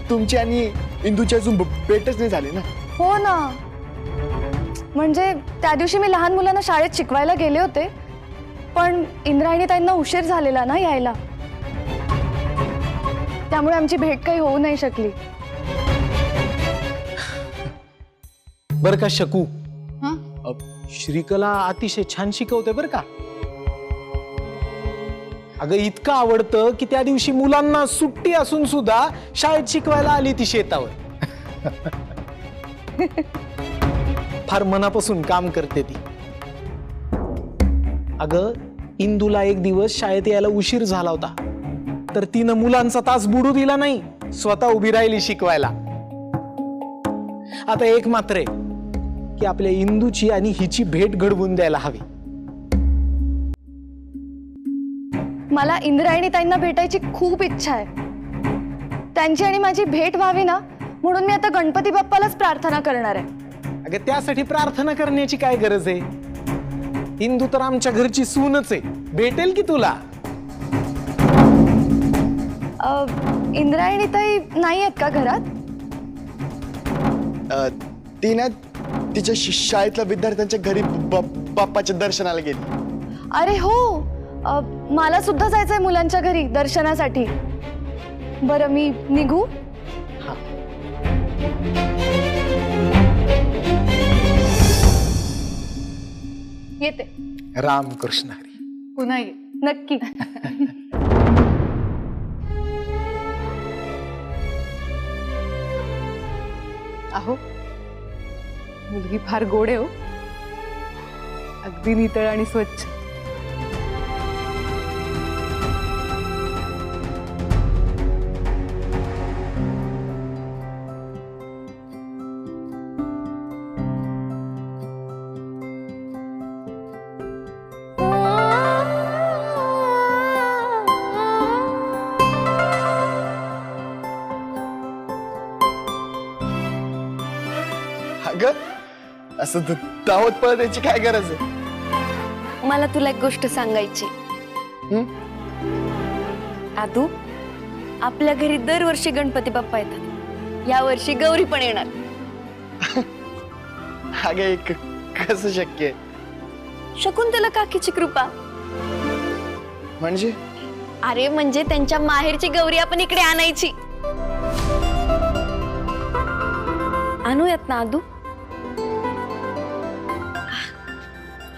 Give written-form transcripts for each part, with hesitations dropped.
तुमची आणि इंदूची अजून भेटच नाही झाली ना. हो ना, म्हणजे त्या दिवशी मी लहान मुलांना शाळेत शिकवायला गेले होते, पण इंद्रायणी ताईंना उशीर झालेला ना यायला, त्यामुळे आमची भेट काही होऊ नाही शकली. बर का शकू, श्रीकला अतिशय छान शिकवते बर का. अगं इतकं आवडतं की त्या दिवशी मुलांना सुट्टी असून सुद्धा शाळेत शिकवायला आली ती शेतावर. फार मनापासून काम करते ती. अगं इंदूला एक दिवस शाळेत यायला उशीर झाला होता, तर तिनं मुलांचा तास बुडू दिला नाही, स्वतः उभी राहिली शिकवायला. आता एक मात्र आहे की आपल्या इंदूची आणि हिची भेट घडवून द्यायला हवी. मला इंद्रायणी ताईंना भेटायची खूप इच्छा आहे. त्यांची आणि माझी भेट व्हावी ना, म्हणून मी आता गणपती बाप्पालाच प्रार्थना करणार आहे. अगं त्यासाठी प्रार्थना करण्याची काय गरज आहे? इंदू तर आमच्या घरची सूनच आहे, भेटेल की तुला. इंद्रायणी ताई नाही आहेत का घरात? ती ना तिच्या शाळेतल्या विद्यार्थ्यांच्या घरी बाप्पाच्या दर्शनाला गेली. अरे हो, मला सुद्धा जायचंय मुलांच्या घरी दर्शनासाठी. बरं मी निघू? येते. रामकृष्ण हरी. पुन्हा ये नक्की. अहो मुलगी फार गोड आहे हो, अगदी नितळ आणि स्वच्छ. अगं असं धावत पळत याची काय गरज आहे? मला तुला एक गोष्ट सांगायची. आदू, आपल्या घरी दरवर्षी गणपती बाप्पा येतात, या वर्षी गौरी पण येणार. अगं कसं शक्य आहे? शकुंतला काकीची कृपा. म्हणजे अरे म्हणजे त्यांच्या माहेरची गौरी आपण इकडे आणायची. आणूयात ना आदू?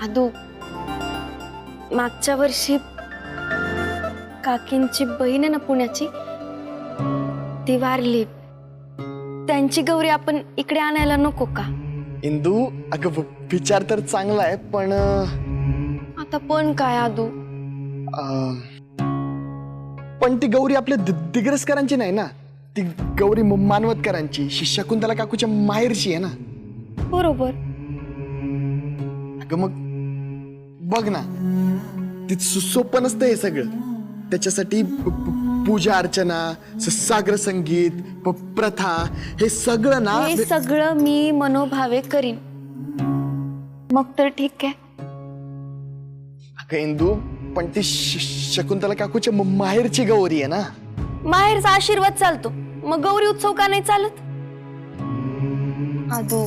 आदू, मागच्या वर्षी काकींची बहीण आहे ना पुण्याची, ती वारली. त्यांची गौरी आपण इकडे आणायला नको का? इंदू अगं विचार तर चांगला आहे, पण आता पण काय आदू? पण ती गौरी आपल्या दिग्रसकरांची नाही ना, ती गौरी मानवतकरांची, शकुंतला काकूच्या माहेरची आहे ना. बरोबर. अगं मग बघ ना, ती सोपं नसतं हे सगळं. त्याच्यासाठी पूजा अर्चना, सागर संगीत, प्रथा, हे सगळं ना. हे सगळं मी मनोभावे करीन, मग तर ठीक आहे. अगं इंदू, पण ती शकुंतला काकूच्या माहेरची गौरी आहे ना. माहेरचा आशीर्वाद चालतो, मग गौरी उत्सव का नाही चालत? आदू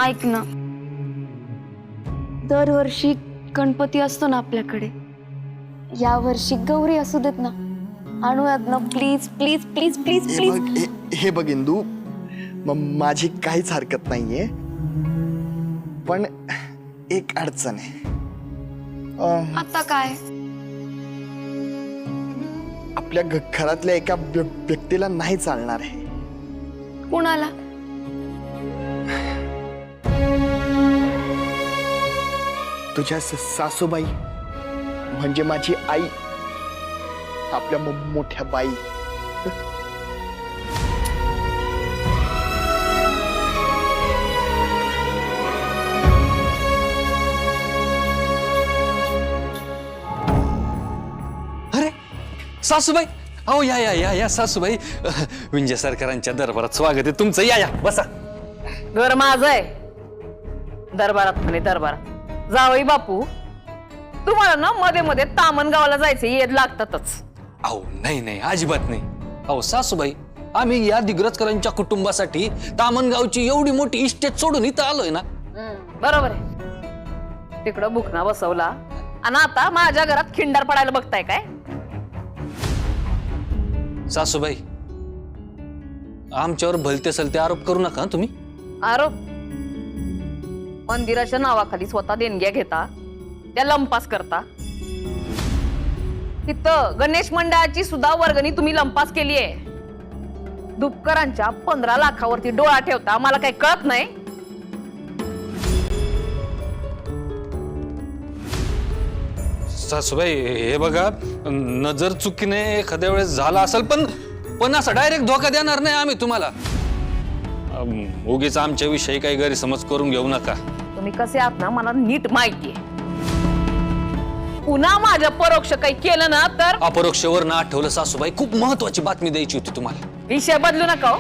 ऐक ना, दरवर्षी गणपती असतो ना आपल्याकडे, या वर्षी गौरी असू देत ना. आणूयात ना please please please please please. हे बघ इंदू, माझी काहीच हरकत नाहीये, पण एक अडचण आहे. आता काय? आपल्या घरातल्या एका व्यक्तीला नाही चालणार आहे. कुणाला? तुझ्या सासूबाई, म्हणजे माझी आई, आपल्या मोठ्या बाई. अरे सासूबाई, अहो या या या या सासूबाई, विंजे सरकारांच्या दरबारात स्वागत आहे तुमचं. या या बसा. घर माझं आहे, दरबारात म्हणे दरबारात. जावई बापू, तुम्हाला ना मध्ये मध्ये तामणगावला जायचं येद लागतातच. अहो नाही नाही, अजिबात नाही. अहो सासूबाई, आम्ही या दिग्रजकरांच्या कुटुंबासाठी तामणगावची एवढी मोठी इस्टेट सोडून इथं आलोय ना. बरोबर आहे. तिकडं बुकना बसवला आणि आता माझ्या घरात खिंडार पडायला बघताय काय? सासूबाई, आमच्यावर भलते सलते आरोप करू नका तुम्ही. आरोप? मंदिराच्या नावाखाली स्वतः देणग्या घेता, त्या लंपास करता. तिथं गणेश मंडळाची सुद्धा वर्गणी तुम्ही लंपास केली आहे. दुपकरांच्या 15 लाखावरती डोळा ठेवता, मला काही कळत नाही. सासूबाई, हे बघा, नजर चुकीने एखाद्या वेळेस झाला असेल, पण असं डायरेक्ट धोका देणार नाही आम्ही तुम्हाला. उगीच आमच्या विषयी काही गैरसमज करून घेऊ नका. तुम्ही कसे आहात ना मला नीट माहितीये. पुन्हा माझ्या परोक्ष काही केलं ना तर अपरोक्षवर ना आठवलं सासूबाई, खूप महत्वाची बातमी द्यायची होती तुम्हाला. विषय बदलू नका हो,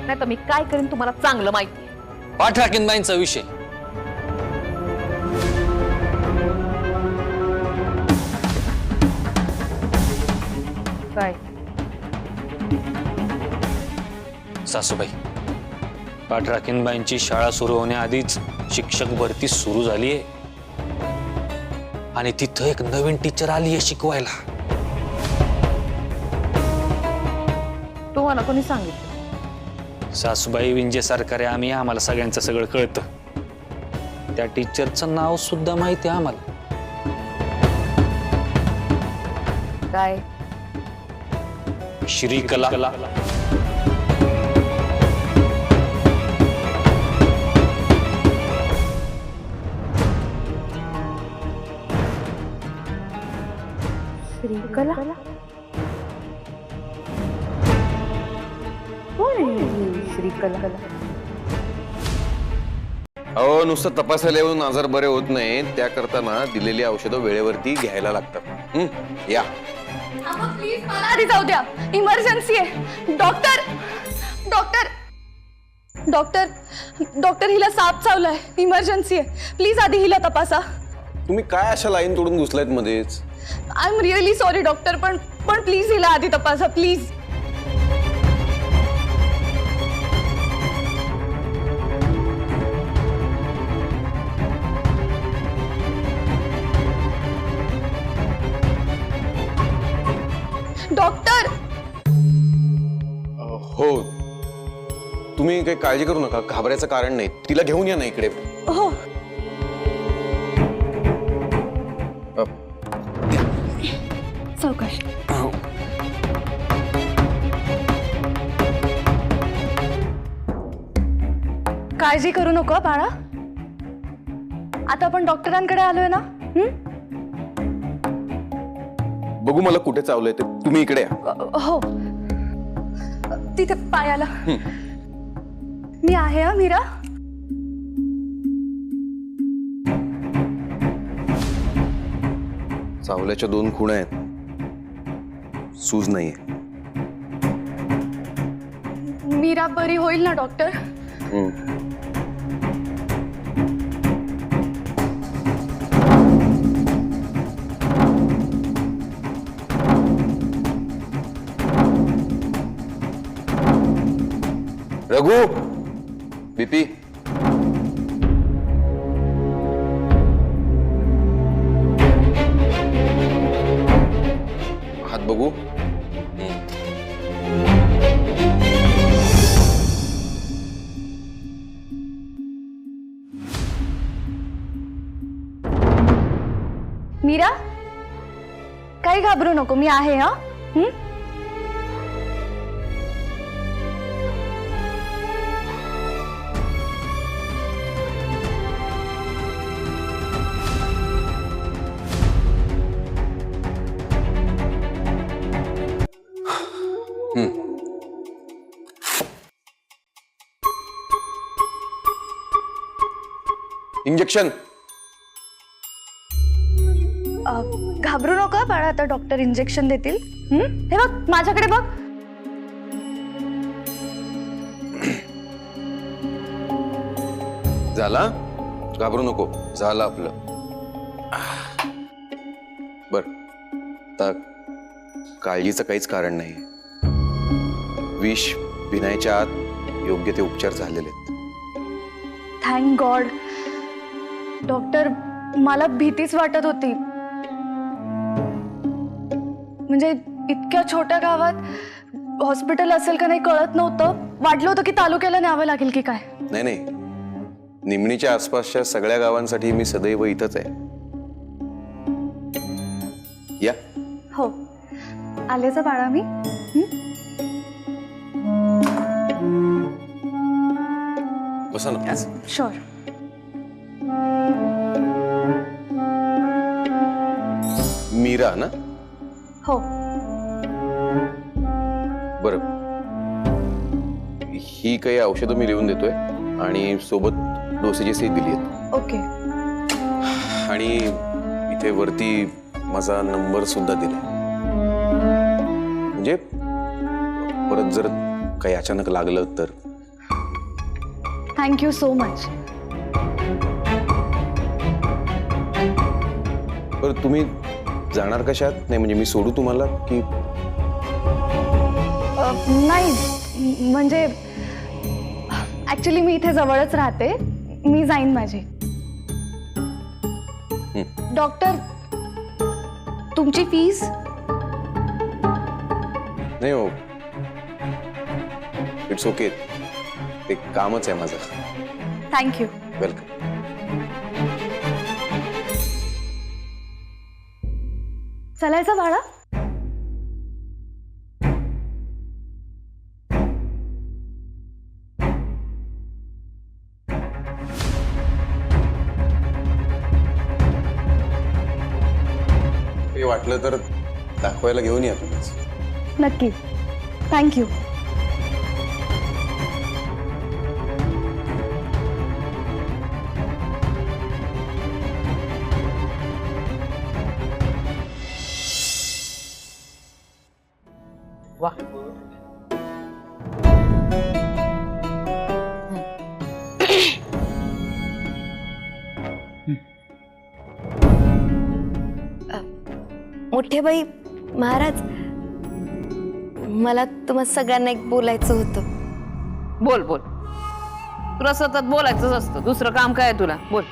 नाही तर मी काय करेन तुम्हाला चांगलं माहिती. पाठराखीनबाईंचा विषय. काय? सासूबाई, पाठराखीनबाईंची शाळा सुरू होण्याआधीच शिक्षक भरती सुरू झाली आहे आणि तिथं एक नवीन टीचर आली आहे शिकवायला. तुम्हाला कोणी सांगितलं? सासूबाई, विंजे सरकार आहे आम्ही, आम्हाला सगळ्यांचं सगळं कळतं. त्या टीचरचं नाव सुद्धा माहिती आहे आम्हाला. काय? श्रीकला. श्रीकला? श्रीकला? अहो, नुसतं तपासायला येऊन आजार बरे होत नाही, त्याकरता ना दिलेली औषधं वेळेवरती घ्यायला लागतात. या. प्लीज मला आधी जाऊ द्या, इमर्जन्सी आहे. डॉक्टर डॉक्टर डॉक्टर डॉक्टर, हिला साप चावलाय, इमर्जन्सी आहे. प्लीज आधी हिला तपासा. तुम्ही काय अशा लाईन तोडून घुसलायत मध्येच? I am really sorry doctor, पण प्लीज हिला आधी तपासा प्लीज. डॉक्टर. हो, तुम्ही काही काळजी करू नका, घाबरायचं कारण नाही. तिला घेऊन या ना इकडे. हो. सावकाश. काळजी करू नको बाळा, आता आपण डॉक्टरांकडे आलोय ना. बघू मला कुठे चावलंय ते. तुम्ही इकडे या. हो, तिथे पायाला. मी आहे हा मीरा. चावल्याच्या 2 खुणा आहेत, सूज नाहीये. मीरा बरी होईल ना डॉक्टर? रघु, बीपी. हात बघू. मीरा, काही घाबरू नको, मी आहे हा. इंजेक्शन. घाबरू नका बाळा, आता डॉक्टर इंजेक्शन देतील. हे बघ माझ्याकडे बघ. झाला, घाबरू नको, झालं आपलं. बर, आता काळजीचं काहीच कारण नाही. विष पिण्याच्या आत योग्य ते उपचार झालेले आहेत. Thank God. डॉक्टर, मला भीतीच वाटत होती. म्हणजे इतक्या छोट्या गावात हॉस्पिटल असेल का नाही कळत नव्हतं. वाटलं होतं की तालुक्याला न्यावं लागेल की काय. नाही, निमणीच्या आसपासच्या सगळ्या गावांसाठी मी सदैव इथंच आहे. या. हो, आलेच बाळा मी. बसा ना. शुअर. मीरा ना? हो. बरं, ही काही औषधं मी लिहून देतोय आणि सोबत डोसेजेसही दिली आहेत. ओके. आणि इथे वरती माझा नंबर सुद्धा दिलाय. म्हणजे परत जर काही अचानक लागलं तर. Thank you so much. बरं, तुम्ही जाणार कशात? नाही म्हणजे मी सोडू तुम्हाला की? नाही, म्हणजे ऍक्च्युली मी इथे जवळच राहते. मी जाईन माझी. डॉक्टर, तुमची फीस? नाही हो, इट्स ओके. ते कामच आहे माझं. थँक्यू. वेलकम. चलायचं बाळा? काही वाटलं तर दाखवायला घेऊन या तुम्हीच. नक्की. थँक्यू. वा. मोठे बाई, महाराज, मला तुम्हा सगळ्यांना एक बोलायचं होतं. बोल बोल. तुला सतत बोलायचंच असतं, दुसरं काम काय आहे तुला? बोल.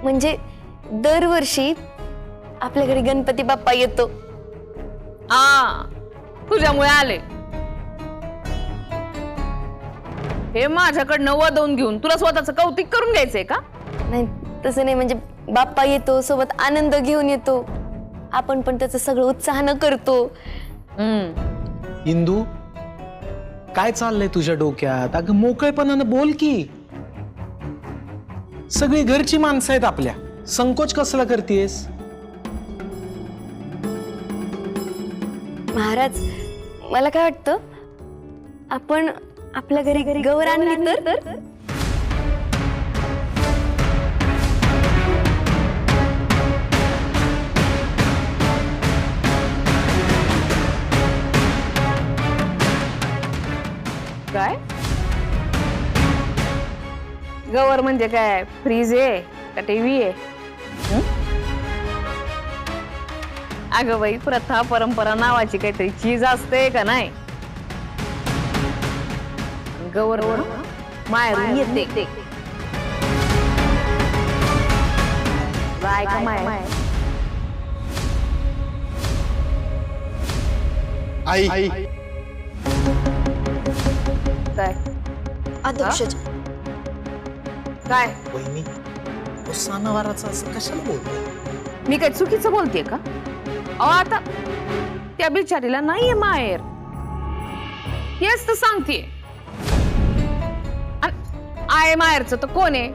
म्हणजे दरवर्षी आपल्या घरी गणपती बाप्पा येतो. तुझ्यामुळे आले. हे माझ्याकडनं वदवून घेऊन तुला स्वतःच कौतिक करून घ्यायचंय का? नाही, तसं नाही. म्हणजे बाप्पा येतो, सोबत आनंद घेऊन येतो, आपण पण त्याचं सगळं उत्साहानं करतो. इंदू, काय चाललंय तुझ्या डोक्यात? अगं मोकळेपणानं बोल की. सगळी घरची माणसं आहेत आपल्या, संकोच कसला करतेस? महाराज, मला काय वाटतं, आपण आपल्या घरी गौर आणली तर? काय? गवर म्हणजे काय? फ्रीज आहे का टीव्ही आहे? अगं बाई, प्रथा परंपरा नावाची काहीतरी चीज असते का नाही? गवर माहेरून येते. बायका माहेर. आई, काय अध्यक्षाच्या काय? वहिनी, तो सणावाराचा असं कशाला बोलतोय? मी काय चुकीचं बोलतेय का? अहो, आता त्या बिचारीला नाहीये माहेर, हेच तर सांगतेय. आहे माहेरचं तर कोण आहे?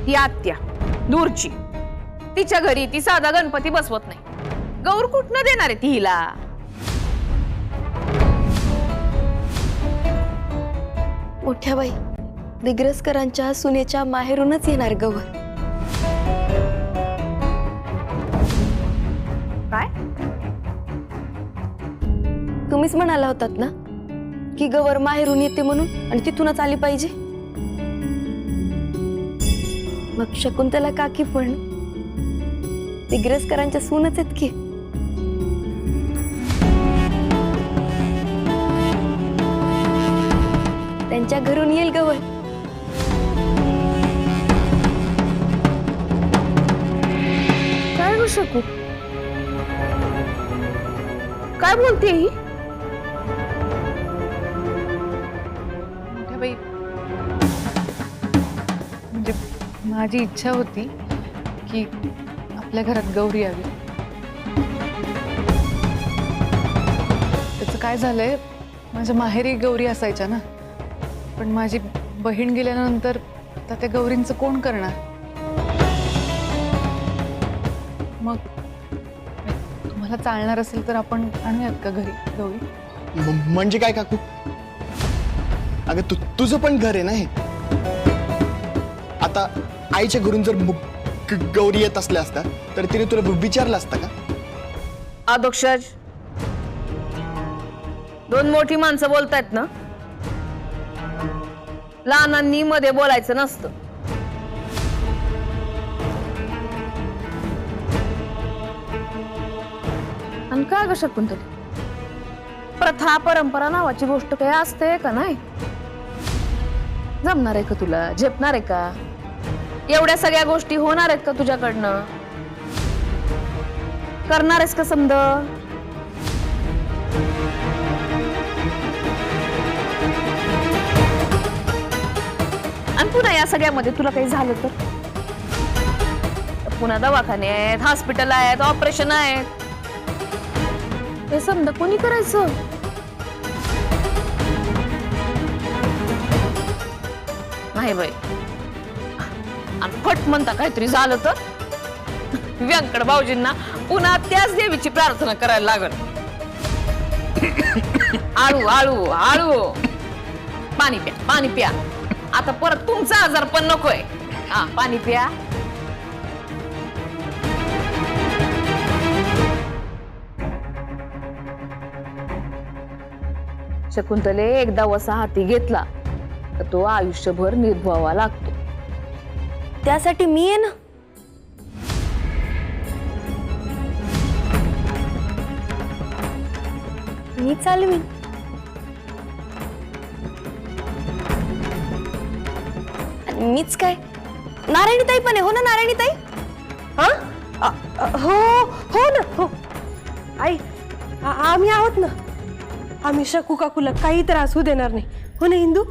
ती आत्या दूरची. तिच्या घरी ती साधा गणपती बसवत नाही. गौर कुठनं देणार आहे ती हिला? मोठ्या बाई, दिग्रसकरांच्या सुनेच्या माहेरूनच येणार गवर. काय? तुम्हीच म्हणाला होतात ना की गवर माहेरून येते म्हणून, आणि तिथूनच आली पाहिजे. मग शकुंतला काकी पण दिग्रसकरांच्या सूनच आहेत की. आमच्या घरून येईल गवर. काय गो शकू, काय बोलते ही? बाई, म्हणजे माझी इच्छा होती की आपल्या घरात गौरी यावी. त्याचं काय झालंय, माझ्या माहेरी गौरी असायच्या ना, पण माझी बहीण गेल्यानंतर आता त्या गौरींचं कोण करणार? मग तुम्हाला चालणार असेल तर आपण आणूयात का घरी गौरी? म्हणजे काय काकू? अगं तुझं पण घर आहे ना हे. आता आईच्या घरून जर गौरी येत असल्या असता तर तिने तुला विचारलं असता का? अधोक्षज, दोन मोठी माणसं बोलतायत ना, लहानांनी मध्ये बोलायचं नसतं. आणि काय ग शकुंतली, प्रथा परंपरा नावाची गोष्ट काही असते का नाही? जमणार आहे का तुला? झेपणार आहे का? एवढ्या सगळ्या गोष्टी होणार आहेत का तुझ्याकडनं? करणार आहेस का समज? आणि पुन्हा या सगळ्यामध्ये तुला काही झालं तर पुन्हा दवाखाने आहेत, हॉस्पिटल आहेत, ऑपरेशन आहेत, हे समजा कोणी करायचं? नाही बाई. आणि फट म्हणता काहीतरी झालं तर व्यंकट भाऊजींना पुन्हा त्याच देवीची प्रार्थना करायला लागल. आळू आळू आळू, पाणी प्या, पाणी प्या. आता परत तुमचा आजार पण नकोय. हा, पाणी प्या. शकुंतले, एकदा वसा हाती घेतला तर तो आयुष्यभर निर्भवावा लागतो. त्यासाठी मी आहे ना. मी चालवीन. आणि मीच काय, नारायणीताई पण आहे हो ना? नारायणीताई, हो हो ना, हो. आई, आम्ही आहोत ना. आम्ही शकू काकूला काही त्रास होऊ देणार नाही, हो ना इंदू?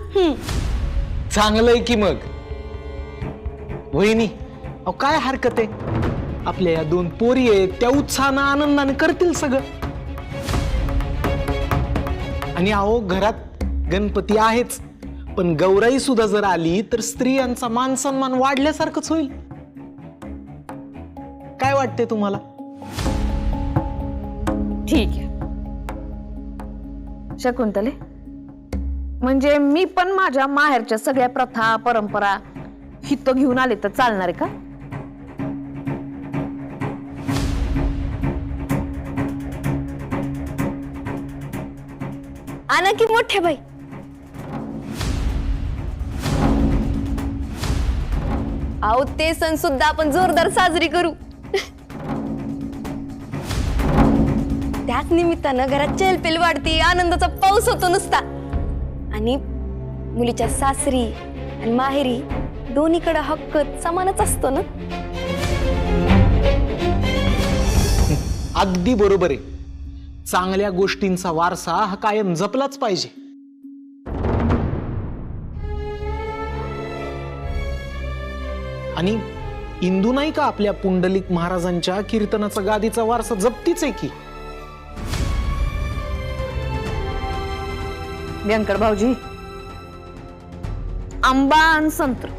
चांगलंय की मग. वहिनी, अहो काय हरकत आहे? आपल्या या दोन पोरी आहेत, त्या उत्साहानं आनंदाने करतील सगळं. आणि अहो घरात गणपती आहेच, पण गौराई सुद्धा जर आली तर स्त्रियांचा मान सन्मान वाढल्यासारखंच होईल. काय वाटते तुम्हाला? ठीक आहे शकुंतले, म्हणजे मी पण माझ्या माहेरच्या सगळ्या प्रथा परंपरा हित घेऊन आले तर चालणार आहे का? आणा की मोठे बाई. अहो ते सण सुद्धा आपण जोरदार साजरी करू. त्याच निमित्तानं घरात चहलपहल वाढती, आनंदाचा पाऊस होतो नुसता. आणि मुलीच्या सासरी आणि माहेरी दोन्हीकडे हक्क समानच असतो ना. अगदी बरोबर आहे. चांगल्या गोष्टींचा वारसा हा कायम जपलाच पाहिजे. आणि इंदू नाही का आपल्या पुंडलिक महाराजांच्या कीर्तनाचा गादीचा वारसा जपतीच आहे की. व्यंकट भाऊजी, आंबा आणि संत्र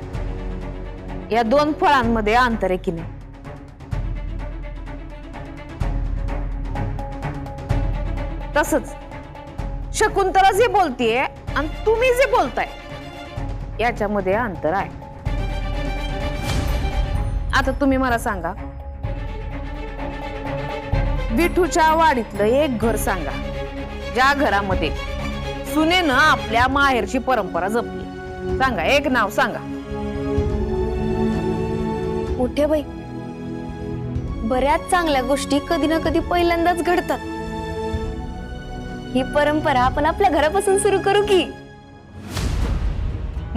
या दोन फळांमध्ये अंतर आहे की नाही? तसंच शकुंतला जे बोलतीये आणि तुम्ही जे बोलताय याच्यामध्ये अंतर आहे. आता तुम्ही मला सांगा, विठूच्या वाडीतलं एक घर सांगा ज्या घरामध्ये सुनेनं आपल्या माहेरची परंपरा जपली. सांगा, एक नाव सांगा. मोठे बाई, बऱ्याच चांगल्या गोष्टी कधी ना कधी पहिल्यांदाच घडतात. ही परंपरा आपण आपल्या घरापासून सुरू करू की.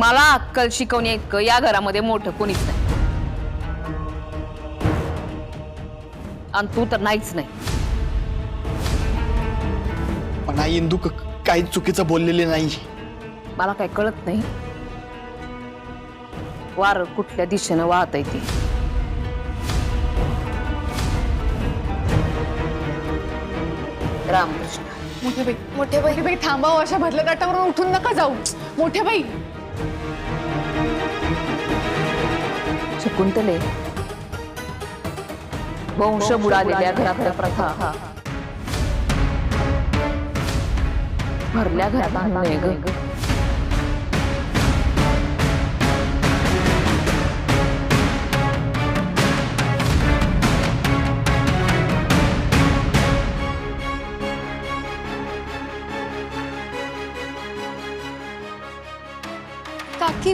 मला अक्कल शिकवण्या इतकं या घरामध्ये मोठं कोणीच नाही. आणि तू तर नाहीच नाही. पण आई इंदू काही चुकीचं बोललेले नाही. मला काय कळत नाही वार कुठल्या दिशेनं वाहत आहे ती. रामकृष्ण. मोठे बाई थांबा हो, अशा भरल्या ताटावरून उठून नका जाऊ. मोठे बाई शकुंतले, वंश बुडालेल्या घरातल्या प्रथा भरल्या घरात आणू नये ग. काकी